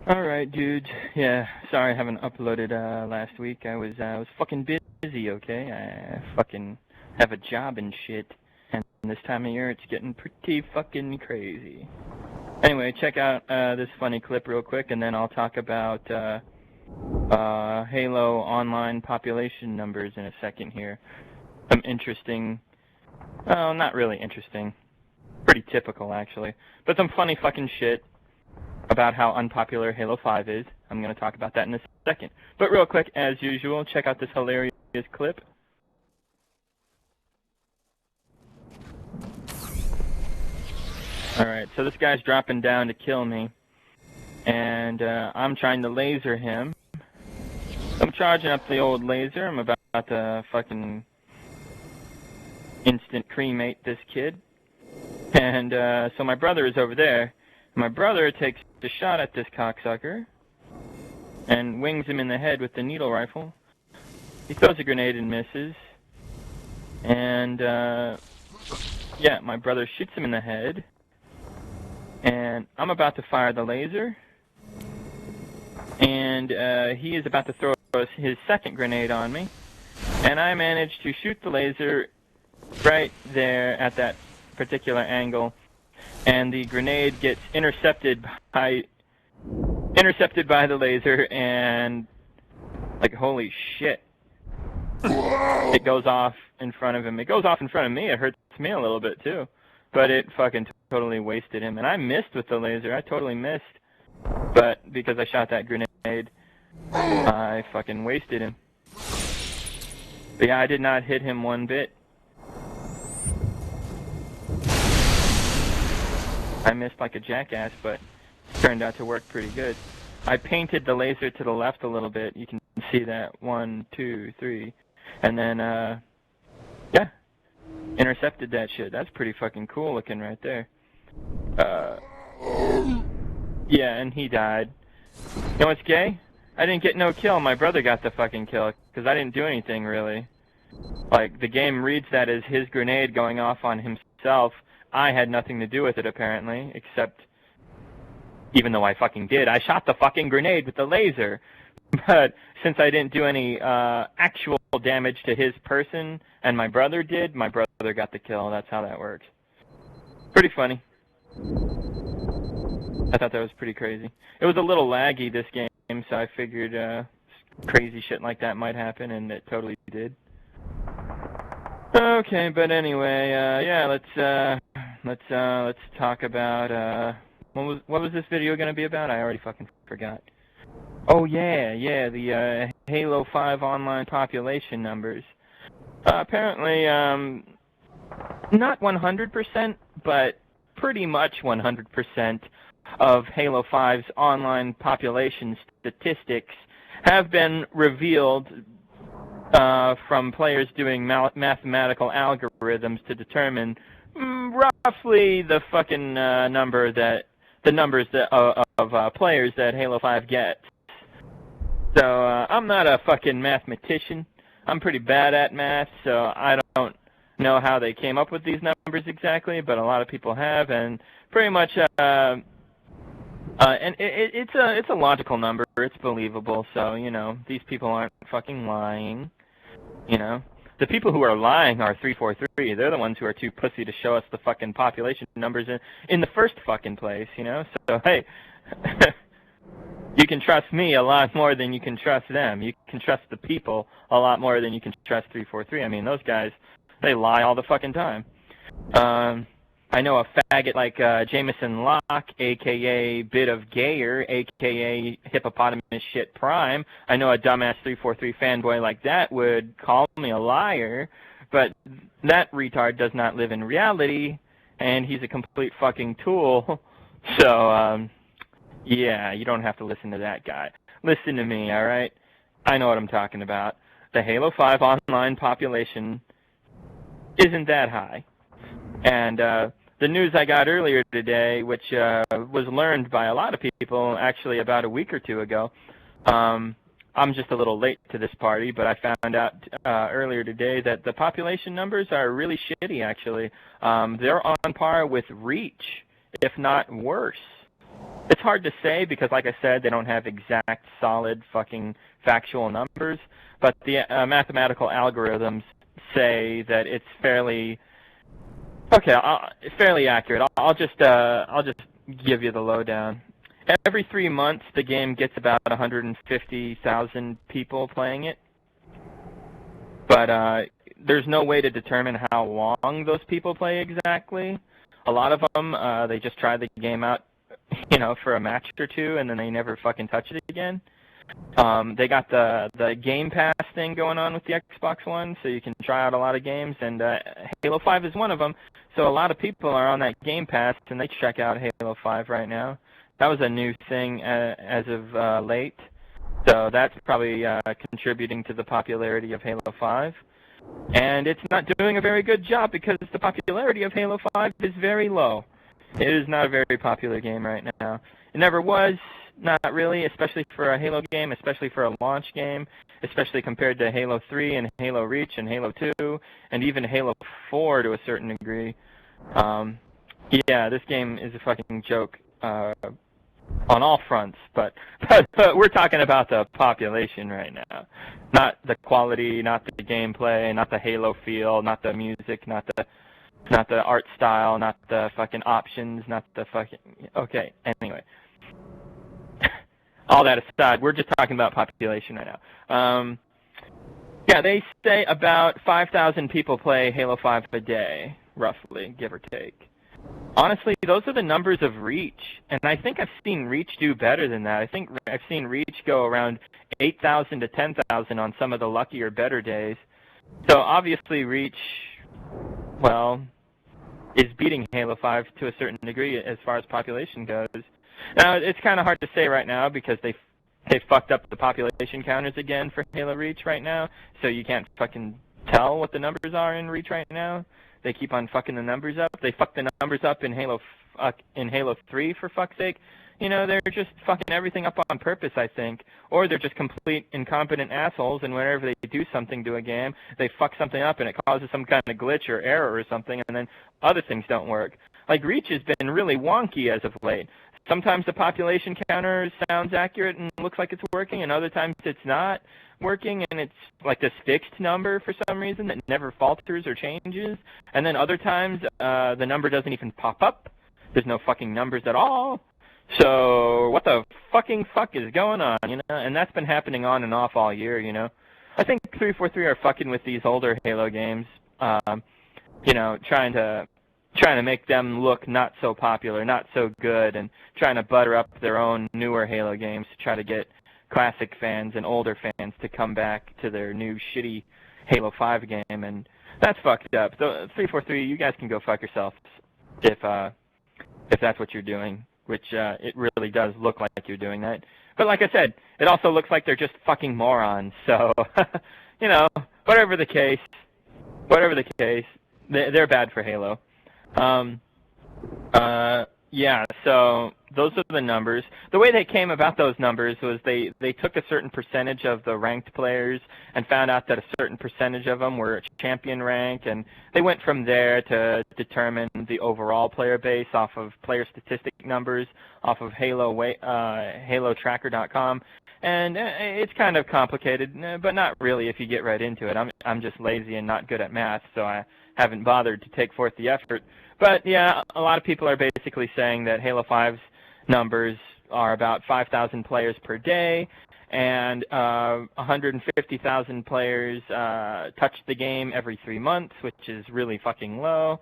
Alright, dudes. Yeah, sorry I haven't uploaded last week. I was fucking busy, okay? I fucking have a job and shit. And this time of year it's getting pretty fucking crazy. Anyway, check out this funny clip real quick and then I'll talk about Halo online population numbers in a second here. Some interesting, well, not really interesting. Pretty typical actually. But some funny fucking shit about how unpopular Halo 5 is. I'm going to talk about that in a second. But real quick, as usual, check out this hilarious clip. Alright, so this guy's dropping down to kill me. And I'm trying to laser him. I'm charging up the old laser. I'm about to fucking instant cremate this kid. And so my brother is over there. My brother takes a shot at this cocksucker and wings him in the head with the needle rifle. He throws a grenade and misses. And, yeah, my brother shoots him in the head. And I'm about to fire the laser. And he is about to throw his second grenade on me. And I managed to shoot the laser right there at that particular angle. And the grenade gets intercepted by the laser, and like, holy shit, it goes off in front of him. It goes off in front of me. It hurts me a little bit too, but it fucking totally wasted him. And I missed with the laser. I totally missed, but because I shot that grenade, I fucking wasted him. But yeah, I did not hit him one bit. I missed like a jackass, but it turned out to work pretty good. I painted the laser to the left a little bit. You can see that. 1, 2, 3. And then, yeah, intercepted that shit. That's pretty fucking cool looking right there. Yeah, and he died. You know what's gay? I didn't get no kill. My brother got the fucking kill, because I didn't do anything, really. Like, the game reads that as his grenade going off on himself. I had nothing to do with it, apparently, except, even though I fucking did, I shot the fucking grenade with the laser. But since I didn't do any actual damage to his person, and my brother did, my brother got the kill. That's how that works. Pretty funny. I thought that was pretty crazy. It was a little laggy, this game, so I figured crazy shit like that might happen, and it totally did. Okay, but anyway, yeah, let's talk about what was this video gonna be about? I already fucking forgot. Oh yeah, the Halo 5 online population numbers. Apparently, not 100%, but pretty much 100% of Halo 5's online population statistics have been revealed from players doing mathematical algorithms to determine roughly the fucking numbers of players that Halo 5 gets. So I'm not a fucking mathematician. I'm pretty bad at math, so I don't know how they came up with these numbers exactly, but a lot of people have, and pretty much and it's a logical number. It's believable, so you know these people aren't fucking lying. You know, the people who are lying are 343. They're the ones who are too pussy to show us the fucking population numbers in the first fucking place. You know, so hey, you can trust me a lot more than you can trust them. You can trust the people a lot more than you can trust 343. I mean, those guys, they lie all the fucking time. I know a faggot like Jameson Locke, a.k.a. Bit of Gayer, a.k.a. Hippopotamus Shit Prime. I know a dumbass 343 fanboy like that would call me a liar, but that retard does not live in reality, and he's a complete fucking tool. So, yeah, you don't have to listen to that guy. Listen to me, alright? I know what I'm talking about. The Halo 5 online population isn't that high. And the news I got earlier today, which was learned by a lot of people actually about a week or two ago, I'm just a little late to this party, but I found out earlier today that the population numbers are really shitty, actually. They're on par with Reach, if not worse. It's hard to say because, like I said, they don't have exact, solid, fucking factual numbers. But the mathematical algorithms say that it's fairly fairly accurate. I'll just give you the lowdown. Every 3 months, the game gets about 150,000 people playing it. But there's no way to determine how long those people play exactly. A lot of them, they just try the game out, you know, for a match or two, and then they never fucking touch it again. They got the Game Pass thing going on with the Xbox One, so you can try out a lot of games, and Halo 5 is one of them. So a lot of people are on that Game Pass, and they check out Halo 5 right now. That was a new thing as of late, so that's probably contributing to the popularity of Halo 5. And it's not doing a very good job because the popularity of Halo 5 is very low. It is not a very popular game right now. It never was, not really, especially for a Halo game, especially for a launch game, especially compared to Halo 3 and Halo Reach and Halo 2, and even Halo 4 to a certain degree. Yeah, this game is a fucking joke on all fronts, but we're talking about the population right now. Not the quality, not the gameplay, not the Halo feel, not the music, not the art style, not the fucking options, not the fucking... Okay, anyway. All that aside, we're just talking about population right now. Yeah, they say about 5,000 people play Halo 5 a day, roughly, give or take. Honestly, those are the numbers of Reach, and I think I've seen Reach do better than that. I think I've seen Reach go around 8,000 to 10,000 on some of the luckier, better days. So obviously Reach, well, is beating Halo 5 to a certain degree as far as population goes. Now, it's kind of hard to say right now because they fucked up the population counters again for Halo Reach right now, so you can't fucking tell what the numbers are in Reach right now. They keep on fucking the numbers up. They fucked the numbers up in Halo 3, for fuck's sake. You know, they're just fucking everything up on purpose, I think. Or they're just complete incompetent assholes, and whenever they do something to a game, they fuck something up and it causes some kind of glitch or error or something, and then other things don't work. Like, Reach has been really wonky as of late. Sometimes the population counter sounds accurate and looks like it's working, and other times it's not working, and it's like this fixed number for some reason that never falters or changes. And then other times, the number doesn't even pop up. There's no fucking numbers at all. So what the fucking fuck is going on, you know? And that's been happening on and off all year, you know? I think 343 are fucking with these older Halo games, you know, trying to make them look not so popular, not so good, and trying to butter up their own newer Halo games to try to get classic fans and older fans to come back to their new shitty Halo 5 game, and that's fucked up. So 343, you guys can go fuck yourselves if that's what you're doing, which it really does look like you're doing that. But like I said, it also looks like they're just fucking morons. So, you know, whatever the case, they're bad for Halo. Yeah, so those are the numbers. The way they came about those numbers was they took a certain percentage of the ranked players and found out that a certain percentage of them were champion rank, and they went from there to determine the overall player base off of player statistic numbers, off of HaloTracker.com. And it's kind of complicated, but not really if you get right into it. I'm just lazy and not good at math, so I haven't bothered to take forth the effort. But yeah, a lot of people are basically saying that Halo 5's numbers are about 5,000 players per day, and 150,000 players touch the game every 3 months, which is really fucking low.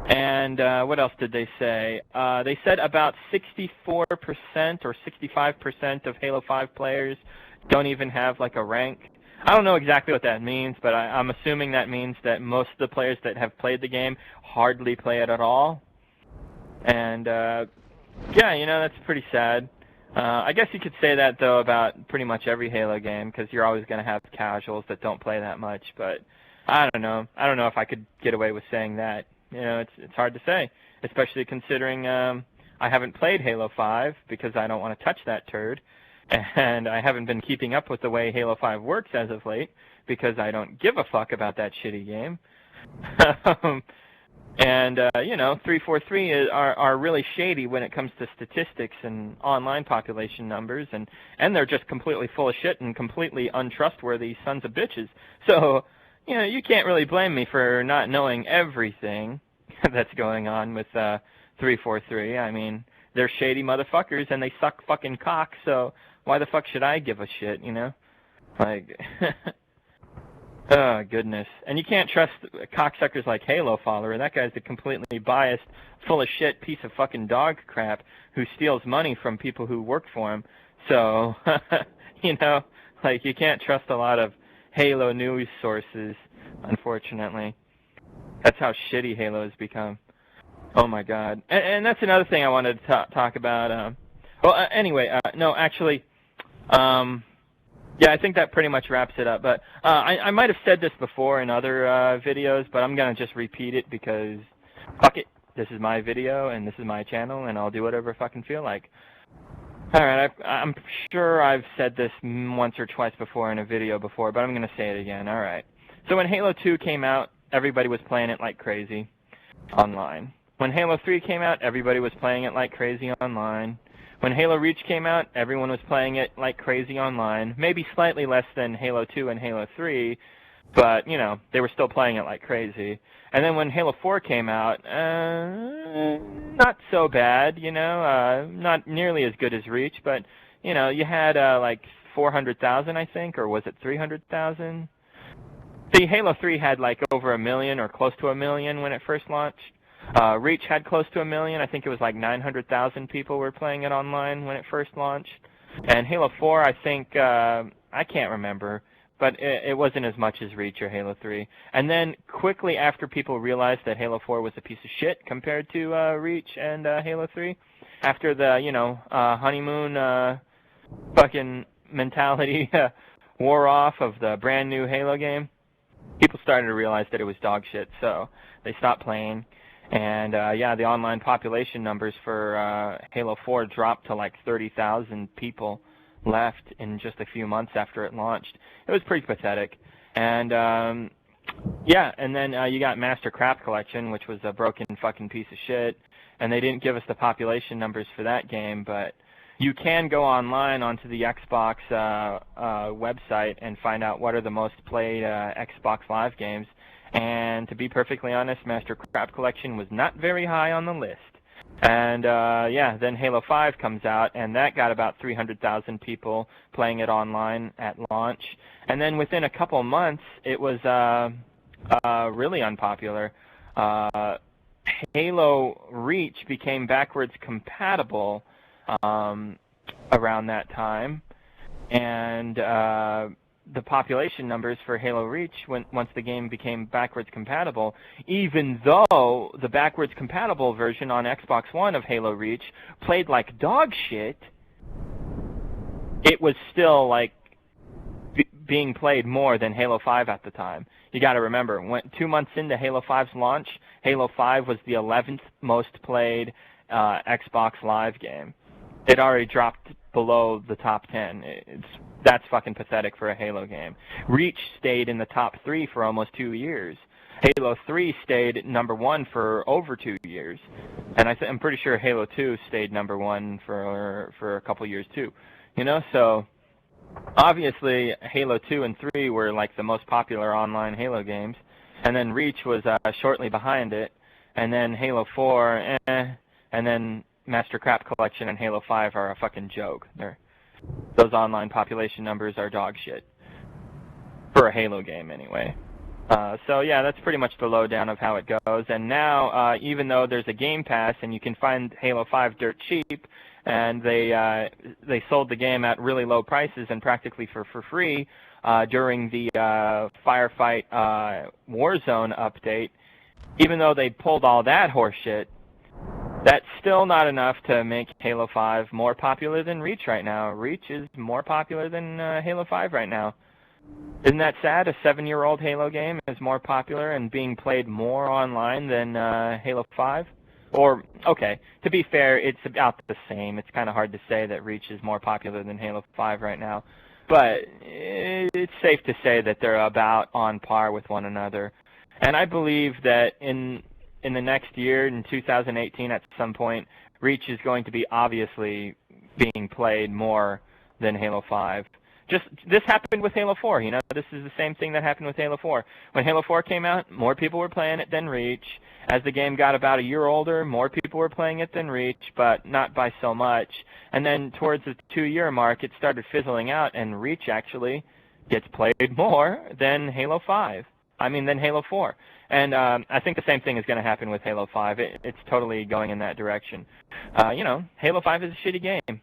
And what else did they say? They said about 64% or 65% of Halo 5 players don't even have like a rank. I don't know exactly what that means, but I'm assuming that means that most of the players that have played the game hardly play it at all. And yeah, you know, that's pretty sad. I guess you could say that, though, about pretty much every Halo game, because you're always going to have casuals that don't play that much. But I don't know. I don't know if I could get away with saying that. You know, it's hard to say, especially considering I haven't played Halo 5 because I don't want to touch that turd. And I haven't been keeping up with the way Halo 5 works as of late because I don't give a fuck about that shitty game. And, you know, 343 are really shady when it comes to statistics and online population numbers, and they're just completely full of shit and completely untrustworthy sons of bitches. So, you know, you can't really blame me for not knowing everything that's going on with 343. I mean, they're shady motherfuckers, and they suck fucking cock, so why the fuck should I give a shit, you know? Like... Oh, goodness. And you can't trust cocksuckers like Halo Follower. That guy's a completely biased, full of shit piece of fucking dog crap who steals money from people who work for him. So, you know, like, you can't trust a lot of Halo news sources, unfortunately. That's how shitty Halo has become. Oh, my God. And that's another thing I wanted to talk about. No, actually... yeah, I think that pretty much wraps it up. But I might have said this before in other videos, but I'm going to just repeat it because, fuck it, this is my video and this is my channel, and I'll do whatever I fucking feel like. Alright, I'm sure I've said this once or twice before in a video before, but I'm going to say it again. Alright. So when Halo 2 came out, everybody was playing it like crazy online. When Halo 3 came out, everybody was playing it like crazy online. When Halo Reach came out, everyone was playing it like crazy online. Maybe slightly less than Halo 2 and Halo 3, but, you know, they were still playing it like crazy. And then when Halo 4 came out, not so bad, you know, not nearly as good as Reach, but, you know, you had like 400,000, I think, or was it 300,000? See, Halo 3 had like over 1 million or close to 1 million when it first launched. Reach had close to 1 million. I think it was like 900,000 people were playing it online when it first launched. And Halo 4, I think, I can't remember, but it wasn't as much as Reach or Halo 3. And then quickly after people realized that Halo 4 was a piece of shit compared to Reach and Halo 3, after the, you know, honeymoon fucking mentality wore off of the brand new Halo game, people started to realize that it was dog shit, so they stopped playing. And, yeah, the online population numbers for Halo 4 dropped to like 30,000 people left in just a few months after it launched. It was pretty pathetic. And, yeah, and then you got Master Craft Collection, which was a broken fucking piece of shit. And they didn't give us the population numbers for that game, but you can go online onto the Xbox website and find out what are the most played Xbox Live games. And to be perfectly honest, Master Craft Collection was not very high on the list. And, yeah, then Halo 5 comes out, and that got about 300,000 people playing it online at launch. And then within a couple months, it was really unpopular. Halo Reach became backwards compatible around that time. And... the population numbers for Halo Reach, once the game became backwards compatible, even though the backwards compatible version on Xbox One of Halo Reach played like dog shit, it was still like being played more than Halo 5 at the time. You got to remember, 2 months into Halo 5's launch, Halo 5 was the 11th most played Xbox Live game. It already dropped below the top 10. That's fucking pathetic for a Halo game. Reach stayed in the top 3 for almost 2 years. Halo 3 stayed #1 for over 2 years. And I'm pretty sure Halo 2 stayed #1 for a couple years too. You know, so obviously Halo 2 and 3 were like the most popular online Halo games. And then Reach was shortly behind it. And then Halo 4, and then Master Craft Collection and Halo 5 are a fucking joke. Those online population numbers are dog shit. For a Halo game, anyway. So, yeah, that's pretty much the lowdown of how it goes. And now, even though there's a Game Pass and you can find Halo 5 dirt cheap, and they sold the game at really low prices and practically for free during the Firefight Warzone update, even though they pulled all that horseshit, that's still not enough to make Halo 5 more popular than Reach right now. Reach is more popular than Halo 5 right now. Isn't that sad? A 7-year-old Halo game is more popular and being played more online than Halo 5? Or, okay, to be fair, it's about the same. It's kind of hard to say that Reach is more popular than Halo 5 right now. But it's safe to say that they're about on par with one another. And I believe that in in the next year, in 2018 at some point, Reach is going to be obviously being played more than Halo 5. This happened with Halo 4, you know, this is the same thing that happened with Halo 4. When Halo 4 came out, more people were playing it than Reach. As the game got about a year older, more people were playing it than Reach, but not by so much. And then towards the 2-year mark, it started fizzling out, and Reach actually gets played more than Halo 5. I mean, than Halo 4. And I think the same thing is going to happen with Halo 5. It's totally going in that direction. You know, Halo 5 is a shitty game.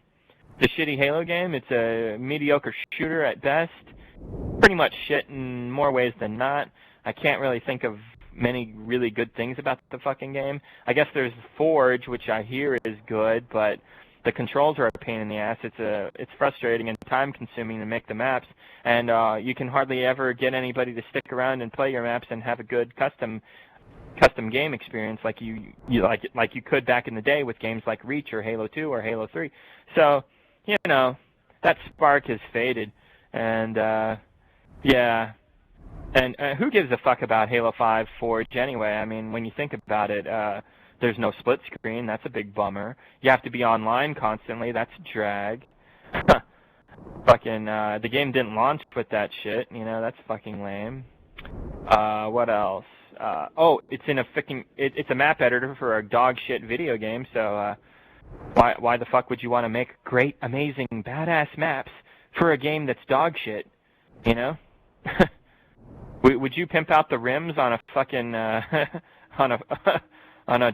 It's a shitty Halo game. It's a mediocre shooter at best. Pretty much shit in more ways than not. I can't really think of many really good things about the fucking game. I guess there's Forge, which I hear is good, but the controls are a pain in the ass. It's frustrating and time-consuming to make the maps, and you can hardly ever get anybody to stick around and play your maps and have a good custom game experience like you could back in the day with games like Reach or Halo 2 or Halo 3. So, you know, that spark has faded, and yeah. And who gives a fuck about Halo 5 Forge anyway? I mean, when you think about it, there's no split screen. That's a big bummer. You have to be online constantly. That's a drag. Fucking, the game didn't launch with that shit. You know, that's fucking lame. What else? Oh, it's in a it's a map editor for a dog shit video game, so, why the fuck would you want to make great, amazing, badass maps for a game that's dog shit? You know? Would you pimp out the rims on a fucking, on a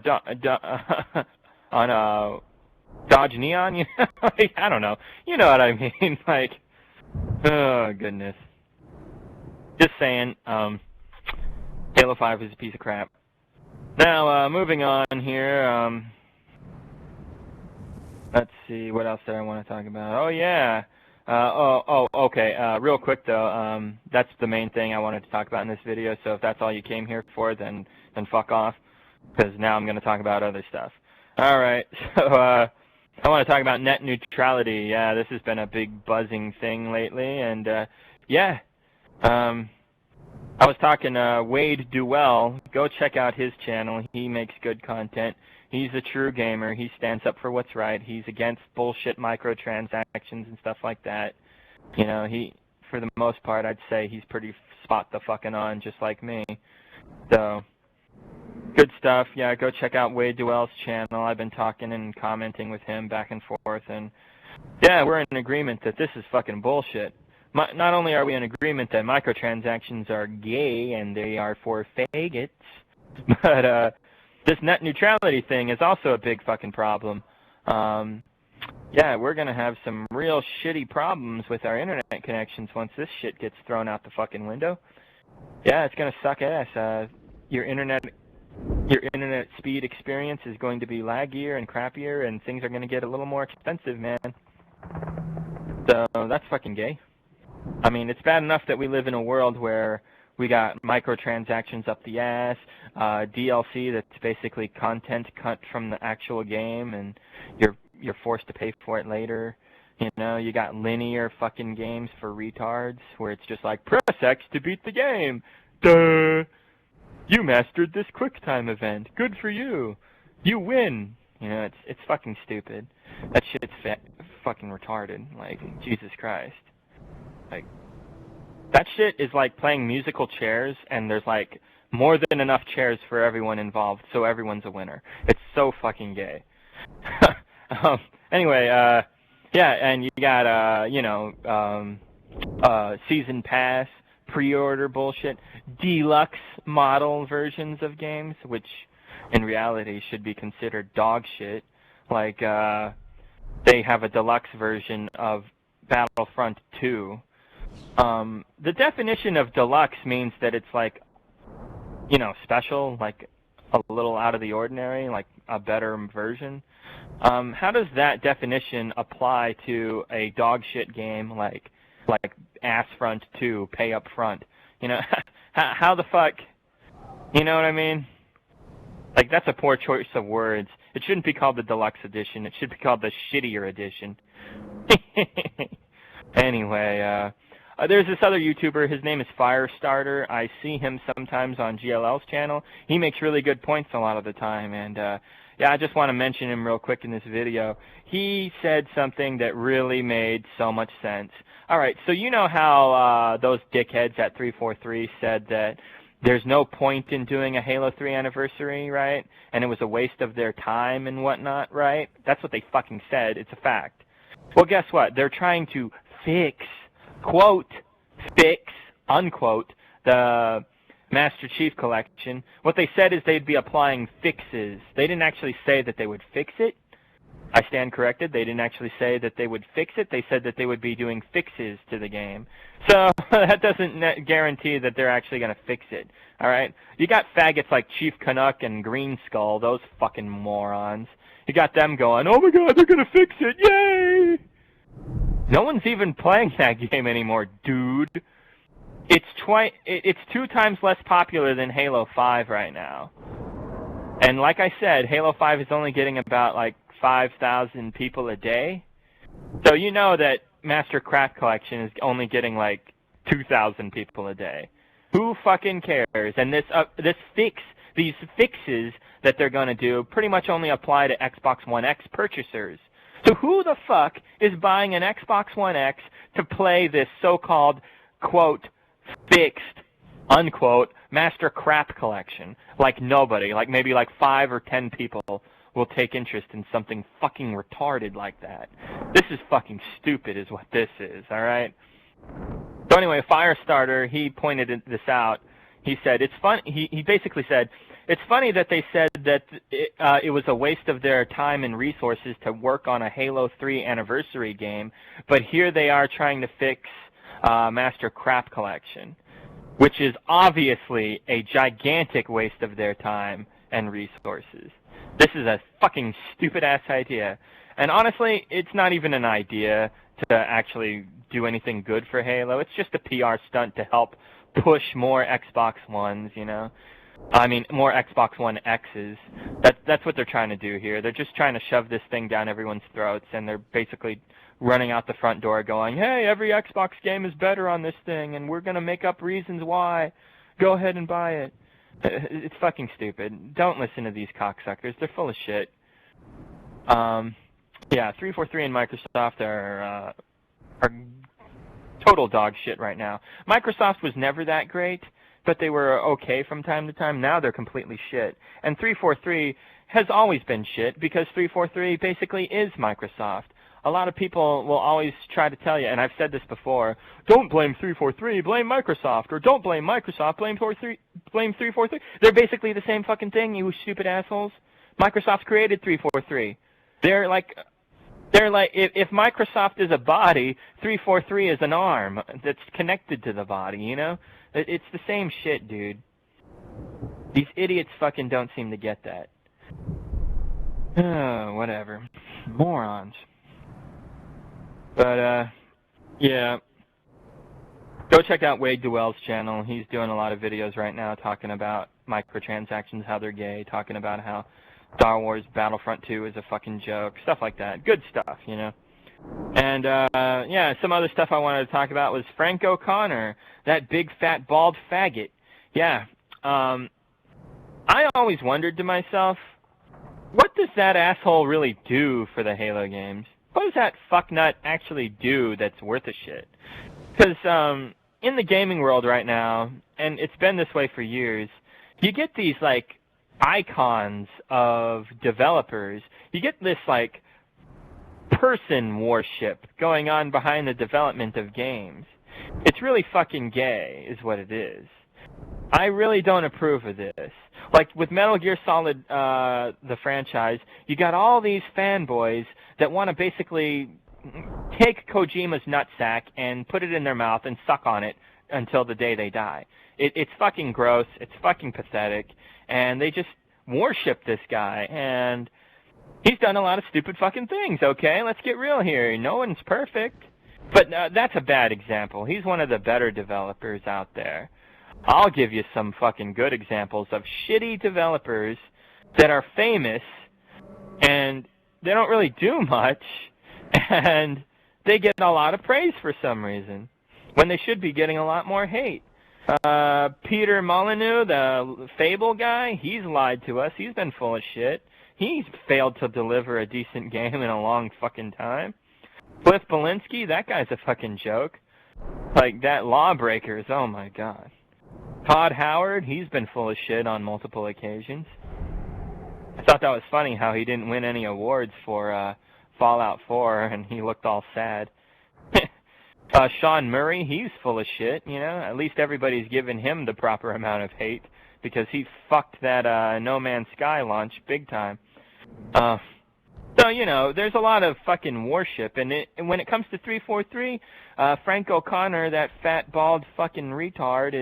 Dodge Neon? You know? Like, I don't know. You know what I mean? Like, oh, goodness. Just saying, Halo 5 is a piece of crap. Now, moving on here, let's see, what else did I want to talk about? Oh, yeah. Okay. Real quick, though, that's the main thing I wanted to talk about in this video, so if that's all you came here for, then fuck off, because now I'm going to talk about other stuff. All right, so I want to talk about net neutrality. Yeah, this has been a big buzzing thing lately, and yeah, I was talking to Wade Duell. Go check out his channel. He makes good content. He's a true gamer. He stands up for what's right. He's against bullshit microtransactions and stuff like that. You know, for the most part, I'd say he's pretty spot the fucking on, just like me. So, good stuff. Yeah, go check out Wade Duell's channel. I've been talking and commenting with him back and forth, and yeah, we're in agreement that this is fucking bullshit. Not only are we in agreement that microtransactions are gay and they are for faggots, but this net neutrality thing is also a big fucking problem. Yeah, we're going to have some real shitty problems with our internet connections once this shit gets thrown out the fucking window. Yeah, it's going to suck ass. Your internet speed experience is going to be laggier and crappier, and things are going to get a little more expensive, man. So that's fucking gay. I mean, it's bad enough that we live in a world where we got microtransactions up the ass, DLC that's basically content cut from the actual game, and you're forced to pay for it later. You know, you got linear fucking games for retards, where it's just like, press X to beat the game. Duh! You mastered this QuickTime event. Good for you. You win. You know, it's fucking stupid. That shit's fucking retarded. Like, Jesus Christ. Like, that shit is like playing musical chairs, and there's like more than enough chairs for everyone involved, so everyone's a winner. It's so fucking gay. Anyway, yeah, and you got, you know, season pass, pre-order bullshit, deluxe model versions of games, which in reality should be considered dog shit. Like, they have a deluxe version of Battlefront 2. The definition of deluxe means that it's like, you know, special, like a little out of the ordinary, like a better version. How does that definition apply to a dog shit game like Assfront 2, Pay Up Front? You know, how the fuck, you know what I mean? Like, that's a poor choice of words. It shouldn't be called the deluxe edition. It should be called the shittier edition. Anyway, There's this other YouTuber, his name is Firestarter. I see him sometimes on GLL's channel. He makes really good points a lot of the time, and yeah, I just want to mention him real quick in this video. He said something that really made so much sense. All right, so you know how those dickheads at 343 said that there's no point in doing a Halo 3 anniversary, right? And it was a waste of their time and whatnot, right? That's what they fucking said. It's a fact. Well, guess what? They're trying to fix, quote, fix, unquote, the Master Chief Collection. What they said is they'd be applying fixes. They didn't actually say that they would fix it. I stand corrected. They didn't actually say that they would fix it. They said that they would be doing fixes to the game. So that doesn't guarantee that they're actually going to fix it. All right? You got faggots like Chief Canuck and Green Skull, those fucking morons. You got them going, oh my god, they're going to fix it. Yay! No one's even playing that game anymore, dude. It's 2 times less popular than Halo 5 right now. And like I said, Halo 5 is only getting about like 5,000 people a day. So you know that Master Craft Collection is only getting like 2,000 people a day. Who fucking cares? And these fixes that they're going to do pretty much only apply to Xbox One X purchasers. So who the fuck is buying an Xbox One X to play this so-called, quote, fixed, unquote, Master Crap Collection? Like nobody, like maybe like 5 or 10 people will take interest in something fucking retarded like that. This is fucking stupid is what this is, alright? So anyway, Firestarter, he pointed this out. He said, it's fun. He basically said, it's funny that they said that it was a waste of their time and resources to work on a Halo 3 anniversary game, but here they are trying to fix Master Crap Collection, which is obviously a gigantic waste of their time and resources. This is a fucking stupid-ass idea. And honestly, it's not even an idea to actually do anything good for Halo. It's just a PR stunt to help push more Xbox Ones, you know? I mean, more Xbox One X's. That's what they're trying to do here. They're just trying to shove this thing down everyone's throats, and they're basically running out the front door going, hey, every Xbox game is better on this thing, and we're going to make up reasons why. Go ahead and buy it. It's fucking stupid. Don't listen to these cocksuckers. They're full of shit. Yeah, 343 and Microsoft are total dog shit right now. Microsoft was never that great, but they were okay from time to time. Now they're completely shit. And 343 has always been shit because 343 basically is Microsoft. A lot of people will always try to tell you, and I've said this before, don't blame 343, blame Microsoft, or don't blame Microsoft, blame 343. They're basically the same fucking thing, you stupid assholes. Microsoft created 343. They're like, if Microsoft is a body, 343 is an arm that's connected to the body, you know? It's the same shit, dude. These idiots fucking don't seem to get that. Whatever. Morons. But, yeah. Go check out Wade Duell's channel. He's doing a lot of videos right now talking about microtransactions, how they're gay, talking about how Star Wars Battlefront 2 is a fucking joke, stuff like that. Good stuff, you know. And, yeah, some other stuff I wanted to talk about was Frank O'Connor, that big, fat, bald faggot. Yeah. I always wondered to myself, what does that asshole really do for the Halo games? What does that fucknut actually do that's worth a shit? Because in the gaming world right now, and it's been this way for years, you get these, like, icons of developers. You get this, like, person worship going on behind the development of games. It's really fucking gay, is what it is. I really don't approve of this. Like, with Metal Gear Solid, the franchise, you got all these fanboys that want to basically take Kojima's nutsack and put it in their mouth and suck on it until the day they die. It's fucking gross. It's fucking pathetic. And they just worship this guy. And he's done a lot of stupid fucking things, okay? Let's get real here. No one's perfect. But that's a bad example. He's one of the better developers out there. I'll give you some fucking good examples of shitty developers that are famous and they don't really do much and they get a lot of praise for some reason. when they should be getting a lot more hate. Peter Molyneux, the Fable guy, he's lied to us. He's been full of shit. He's failed to deliver a decent game in a long fucking time. Cliff Belinsky, that guy's a fucking joke. Like, that Lawbreakers, oh my god. Todd Howard, he's been full of shit on multiple occasions. I thought that was funny how he didn't win any awards for Fallout 4, and he looked all sad. Sean Murray, he's full of shit, you know. At least everybody's given him the proper amount of hate, because he fucked that No Man's Sky launch big time. So, you know, there's a lot of fucking worship, and when it comes to 343, Frank O'Connor, that fat, bald fucking retard,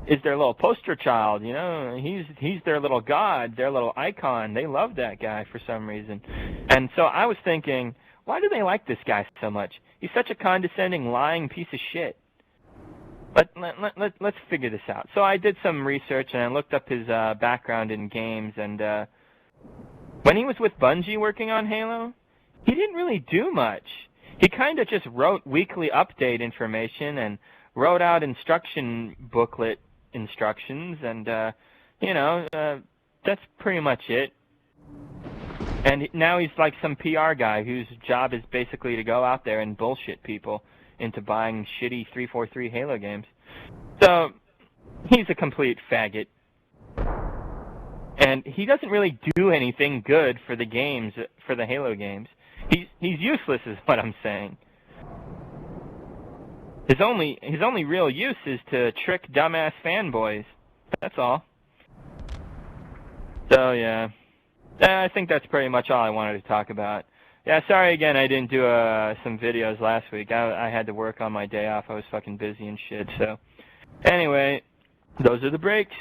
is their little poster child, you know. He's their little god, their little icon. They love that guy for some reason. And so I was thinking, why do they like this guy so much? He's such a condescending, lying piece of shit. Let's figure this out. So I did some research, and I looked up his background in games, and when he was with Bungie working on Halo, he didn't really do much. He kind of just wrote weekly update information and wrote out instruction booklet instructions, and, you know, that's pretty much it. And now he's like some PR guy whose job is basically to go out there and bullshit people into buying shitty 343 Halo games. So, he's a complete faggot. And he doesn't really do anything good for the games, for the Halo games. He's useless is what I'm saying. His only real use is to trick dumbass fanboys. That's all. So, yeah. I think that's pretty much all I wanted to talk about. Yeah, sorry again I didn't do some videos last week. I had to work on my day off. I was fucking busy and shit, so. Anyway, those are the breaks.